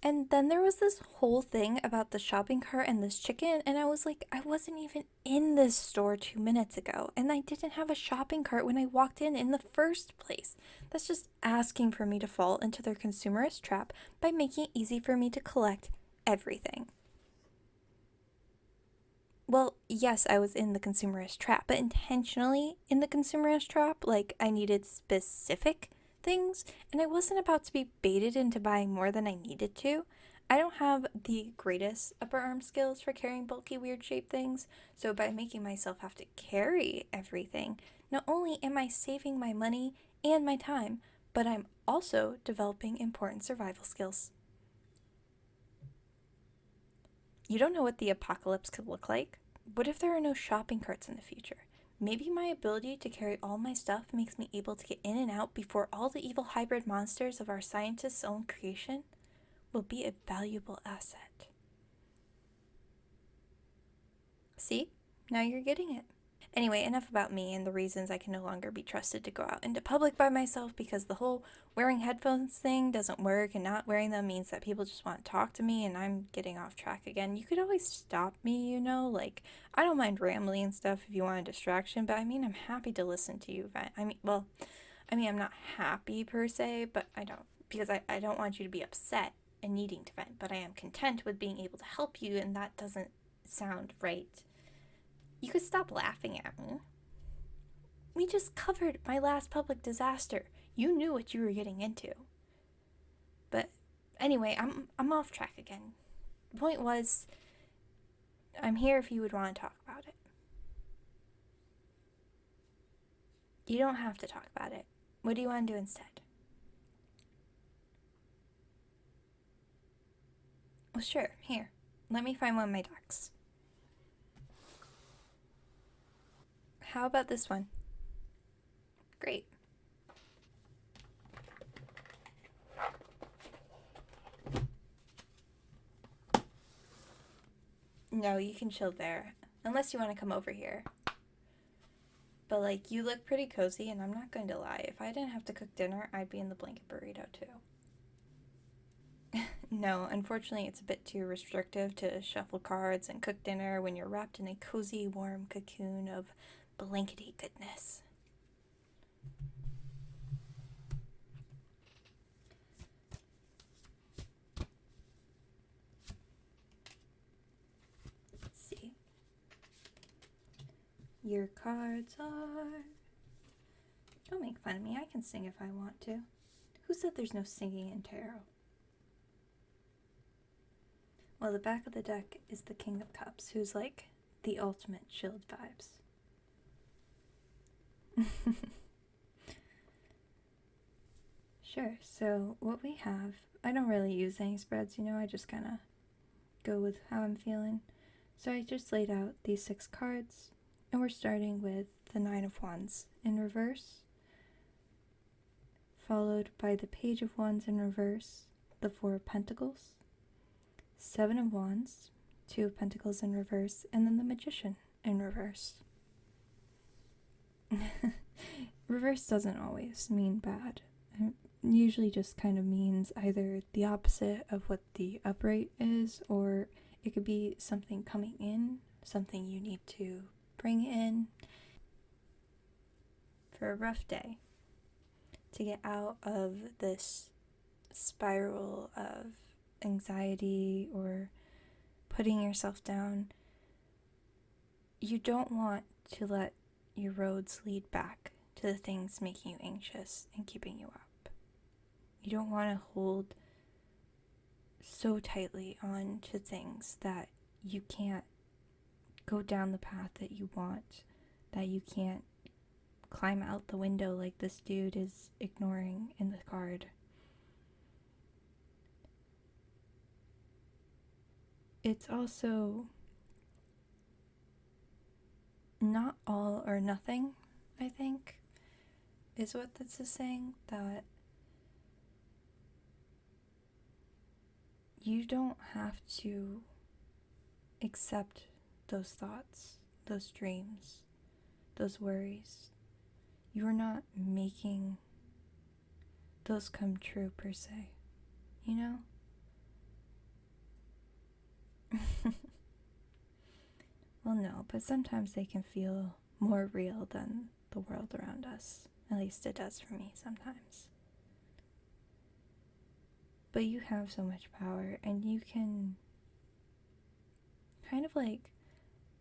And then there was this whole thing about the shopping cart and this chicken, and I was like, I wasn't even in this store 2 minutes ago, and I didn't have a shopping cart when I walked in the first place. That's just asking for me to fall into their consumerist trap by making it easy for me to collect everything. Well, yes, I was in the consumerist trap, but intentionally in the consumerist trap. Like, I needed specific things, and I wasn't about to be baited into buying more than I needed to. I don't have the greatest upper arm skills for carrying bulky, weird shaped things, so by making myself have to carry everything, not only am I saving my money and my time, but I'm also developing important survival skills. You don't know what the apocalypse could look like. What if there are no shopping carts in the future? Maybe my ability to carry all my stuff makes me able to get in and out before all the evil hybrid monsters of our scientists' own creation will be a valuable asset. See? Now you're getting it. Anyway, enough about me and the reasons I can no longer be trusted to go out into public by myself, because the whole wearing headphones thing doesn't work, and not wearing them means that people just want to talk to me, and I'm getting off track again. You could always stop me, like, I don't mind rambling and stuff if you want a distraction, but I mean, I'm happy to listen to you vent. I'm not happy per se, but because I don't want you to be upset and needing to vent, but I am content with being able to help you, and that doesn't sound right. You could stop laughing at me. We just covered my last public disaster. You knew what you were getting into. But anyway, I'm off track again. The point was, I'm here if you would want to talk about it. You don't have to talk about it. What do you want to do instead? Well, sure, here. Let me find one of my ducks. How about this one? Great. No, you can chill there. Unless you want to come over here. But, you look pretty cozy, and I'm not going to lie. If I didn't have to cook dinner, I'd be in the blanket burrito, too. No, unfortunately, it's a bit too restrictive to shuffle cards and cook dinner when you're wrapped in a cozy, warm cocoon of blankety goodness. Let's see. Your cards are... Don't make fun of me. I can sing if I want to. Who said there's no singing in tarot? Well, the back of the deck is the King of Cups, who's like the ultimate chilled vibes. Sure, so what we have, I don't really use any spreads, I just kind of go with how I'm feeling. So I just laid out these 6 cards, and we're starting with the 9 of Wands in reverse, followed by the Page of Wands in reverse, the 4 of Pentacles, 7 of Wands, 2 of Pentacles in reverse, and then the Magician in reverse. Reverse doesn't always mean bad. It usually just kind of means either the opposite of what the upright is, or it could be something coming in, something you need to bring in for a rough day to get out of this spiral of anxiety or putting yourself down. You don't want to let your roads lead back to the things making you anxious and keeping you up. You don't want to hold so tightly on to things that you can't go down the path that you want, that you can't climb out the window like this dude is ignoring in the card. It's also not all or nothing, I think, is what this is saying, that you don't have to accept those thoughts, those dreams, those worries. You are not making those come true per se, Well, no, but sometimes they can feel more real than the world around us. At least it does for me sometimes. But you have so much power, and you can kind of like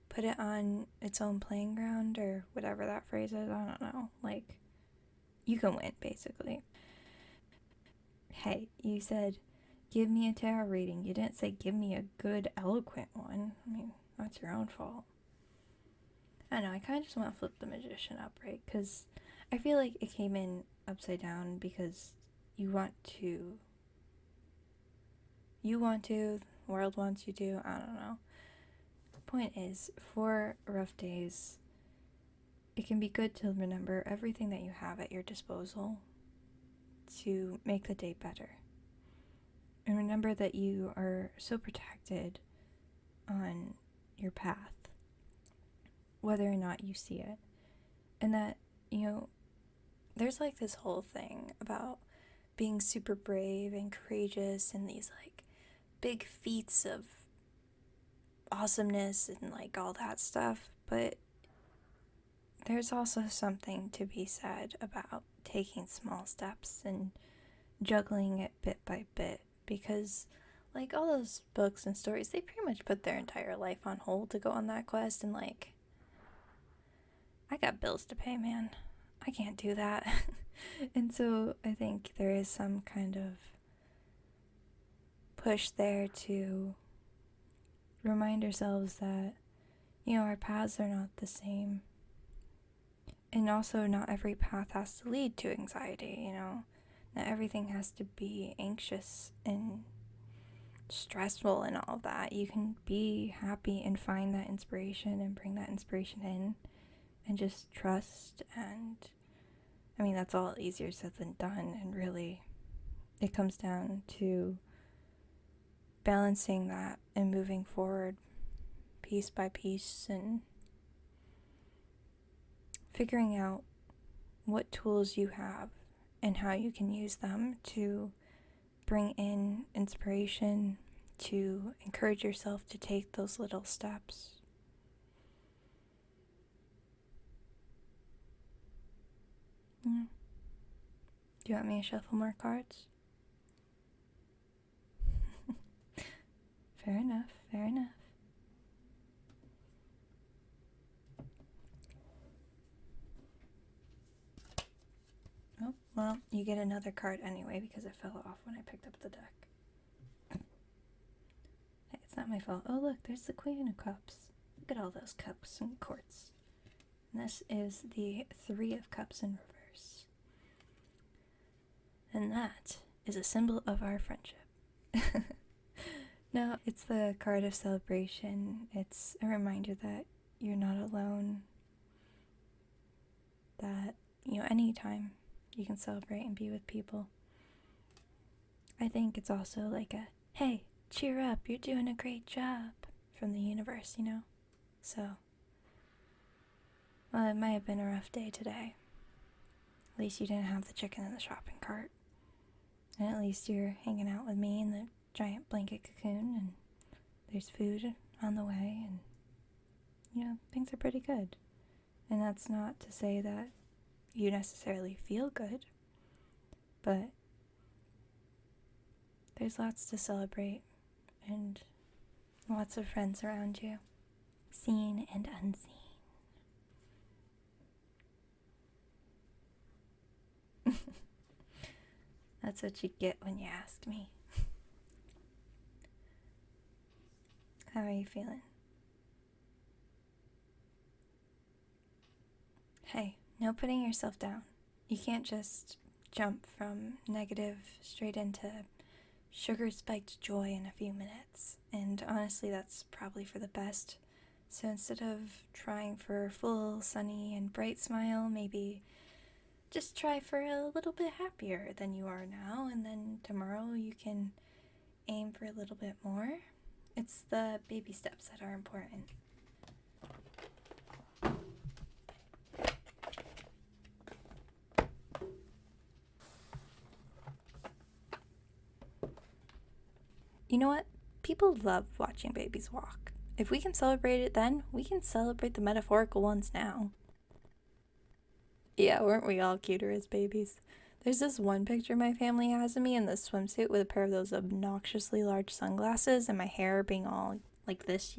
put it on its own playing ground, or whatever that phrase is. I don't know. Like, you can win, basically. Hey, you said, give me a tarot reading. You didn't say, give me a good, eloquent one. I mean, that's your own fault. I don't know, I kind of just want to flip the magician up, right? Because I feel like it came in upside down because you want to. The world wants you to, I don't know. Point is, for rough days, it can be good to remember everything that you have at your disposal to make the day better. And remember that you are so protected on your path, whether or not you see it. And that, there's like this whole thing about being super brave and courageous and these like big feats of awesomeness and like all that stuff. But there's also something to be said about taking small steps and juggling it bit by bit, because like all those books and stories, they pretty much put their entire life on hold to go on that quest, and like, I got bills to pay, man. I can't do that. And so I think there is some kind of push there to remind ourselves that, our paths are not the same. And also, not every path has to lead to anxiety, Not everything has to be anxious and stressful and all of that. You can be happy and find that inspiration and bring that inspiration in and just trust. And I mean, that's all easier said than done. And really, it comes down to balancing that and moving forward piece by piece and figuring out what tools you have and how you can use them to bring in inspiration, to encourage yourself to take those little steps. Yeah. Do you want me to shuffle more cards? Fair enough, fair enough. Oh, well, you get another card anyway because it fell off when I picked up the deck. Hey, it's not my fault. Oh, look, there's the Queen of Cups. Look at all those cups and courts. And this is the Three of Cups in reverse. And that is a symbol of our friendship. No, it's the card of celebration. It's a reminder that you're not alone. That, anytime you can celebrate and be with people. I think it's also like a, hey, cheer up, you're doing a great job from the universe, So, well, it might have been a rough day today. At least you didn't have the chicken in the shopping cart. And at least you're hanging out with me in the giant blanket cocoon, and there's food on the way, and, things are pretty good. And that's not to say that you necessarily feel good, but there's lots to celebrate and lots of friends around you, seen and unseen. That's what you get when you ask me. How are you feeling? Hey, no putting yourself down. You can't just jump from negative straight into sugar-spiked joy in a few minutes. And honestly, that's probably for the best. So instead of trying for a full, sunny, and bright smile, maybe just try for a little bit happier than you are now, and then tomorrow you can aim for a little bit more. It's the baby steps that are important. You know what? People love watching babies walk. If we can celebrate it then, we can celebrate the metaphorical ones now. Yeah, weren't we all cuter as babies? There's this one picture my family has of me in this swimsuit with a pair of those obnoxiously large sunglasses and my hair being all like this,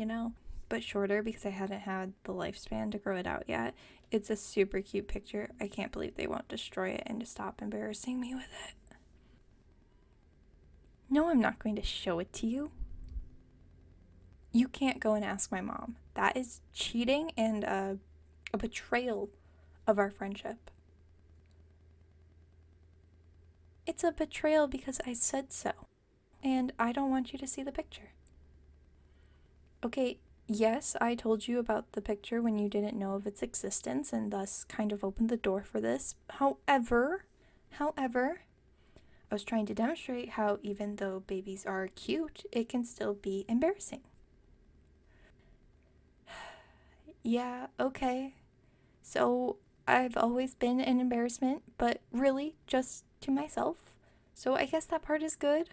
but shorter because I hadn't had the lifespan to grow it out yet. It's a super cute picture. I can't believe they won't destroy it and to stop embarrassing me with it. No, I'm not going to show it to you. You can't go and ask my mom. That is cheating and a betrayal of our friendship. It's a betrayal because I said so, and I don't want you to see the picture. Okay, yes, I told you about the picture when you didn't know of its existence and thus kind of opened the door for this. However, I was trying to demonstrate how even though babies are cute, it can still be embarrassing. Yeah, okay. So I've always been an embarrassment, but really just to myself. So I guess that part is good.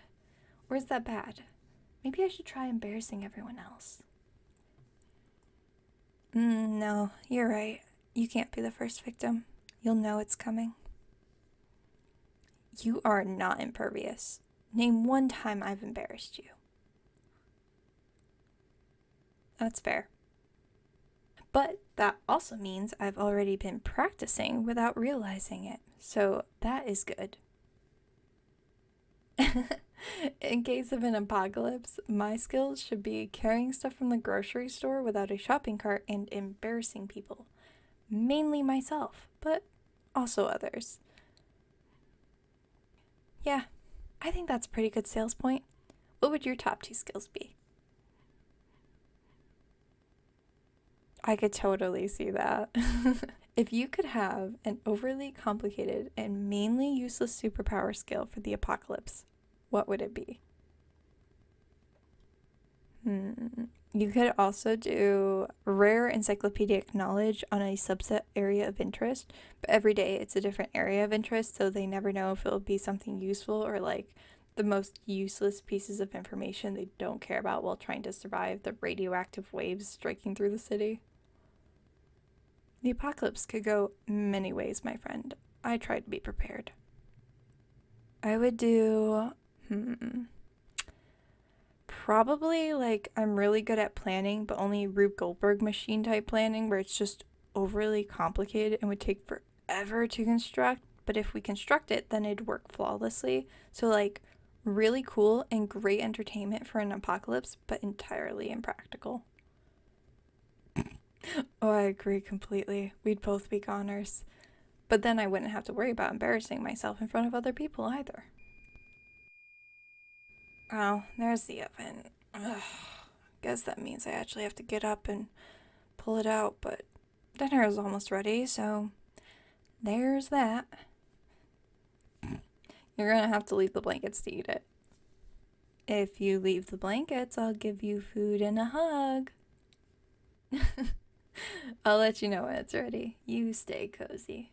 Or is that bad? Maybe I should try embarrassing everyone else. No, you're right. You can't be the first victim. You'll know it's coming. You are not impervious. Name one time I've embarrassed you. That's fair. But that also means I've already been practicing without realizing it. So that is good. In case of an apocalypse, my skills should be carrying stuff from the grocery store without a shopping cart and embarrassing people. Mainly myself, but also others. Yeah, I think that's a pretty good sales point. What would your top 2 skills be? I could totally see that. If you could have an overly complicated and mainly useless superpower skill for the apocalypse, what would it be? You could also do rare encyclopedic knowledge on a subset area of interest, but every day it's a different area of interest, so they never know if it'll be something useful or like the most useless pieces of information they don't care about while trying to survive the radioactive waves striking through the city. The apocalypse could go many ways, my friend. I tried to be prepared. I would do. Probably like I'm really good at planning, but only Rube Goldberg machine type planning where it's just overly complicated and would take forever to construct. But if we construct it, then it'd work flawlessly. So, like, really cool and great entertainment for an apocalypse, but entirely impractical. Oh, I agree completely. We'd both be goners. But then I wouldn't have to worry about embarrassing myself in front of other people either. Oh, there's the oven. Ugh. Guess that means I actually have to get up and pull it out, but dinner is almost ready, so there's that. You're gonna have to leave the blankets to eat it. If you leave the blankets, I'll give you food and a hug. I'll let you know when it's ready. You stay cozy.